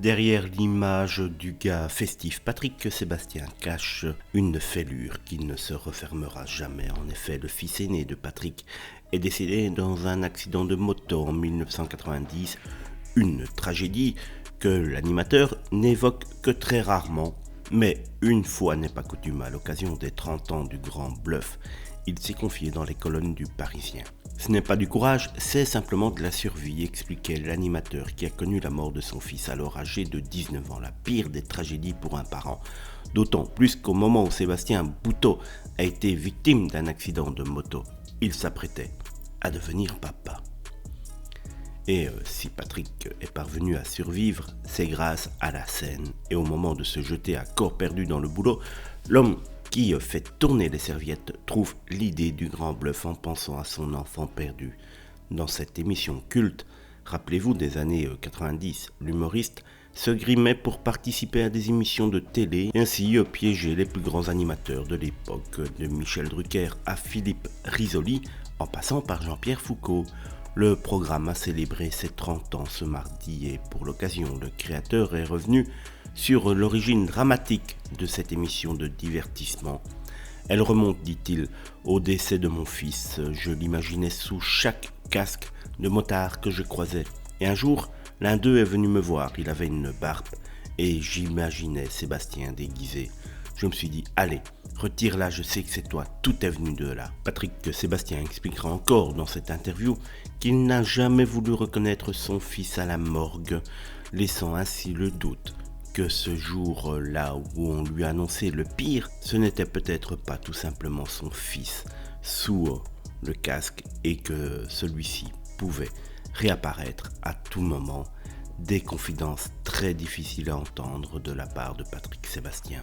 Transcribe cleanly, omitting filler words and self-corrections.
Derrière l'image du gars festif, Patrick Sébastien cache une fêlure qui ne se refermera jamais. En effet, le fils aîné de Patrick est décédé dans un accident de moto en 1990, une tragédie que l'animateur n'évoque que très rarement. Mais une fois n'est pas coutume, à l'occasion des 30 ans du Grand Bluff, il s'est confié dans les colonnes du Parisien. Ce n'est pas du courage, c'est simplement de la survie, expliquait l'animateur qui a connu la mort de son fils alors âgé de 19 ans, la pire des tragédies pour un parent. D'autant plus qu'au moment où Sébastien Bouteau a été victime d'un accident de moto, il s'apprêtait à devenir papa. Et si Patrick est parvenu à survivre, c'est grâce à la scène. Et au moment de se jeter à corps perdu dans le boulot, l'homme qui fait tourner les serviettes trouve l'idée du Grand Bluff en pensant à son enfant perdu. Dans cette émission culte, rappelez-vous des années 90, l'humoriste se grimait pour participer à des émissions de télé et ainsi piéger les plus grands animateurs de l'époque, de Michel Drucker à Philippe Risoli, en passant par Jean-Pierre Foucault. Le programme a célébré ses 30 ans ce mardi et pour l'occasion, le créateur est revenu sur l'origine dramatique de cette émission de divertissement. Elle remonte, dit-il, au décès de mon fils. Je l'imaginais sous chaque casque de motard que je croisais. Et un jour, l'un d'eux est venu me voir. Il avait une barbe et j'imaginais Sébastien déguisé. Je me suis dit, allez, retire-la, je sais que c'est toi, tout est venu de là. Patrick Sébastien expliquera encore dans cette interview qu'il n'a jamais voulu reconnaître son fils à la morgue, laissant ainsi le doute que ce jour-là où on lui a annoncé le pire, ce n'était peut-être pas tout simplement son fils sous le casque et que celui-ci pouvait réapparaître à tout moment. Des confidences très difficiles à entendre de la part de Patrick Sébastien.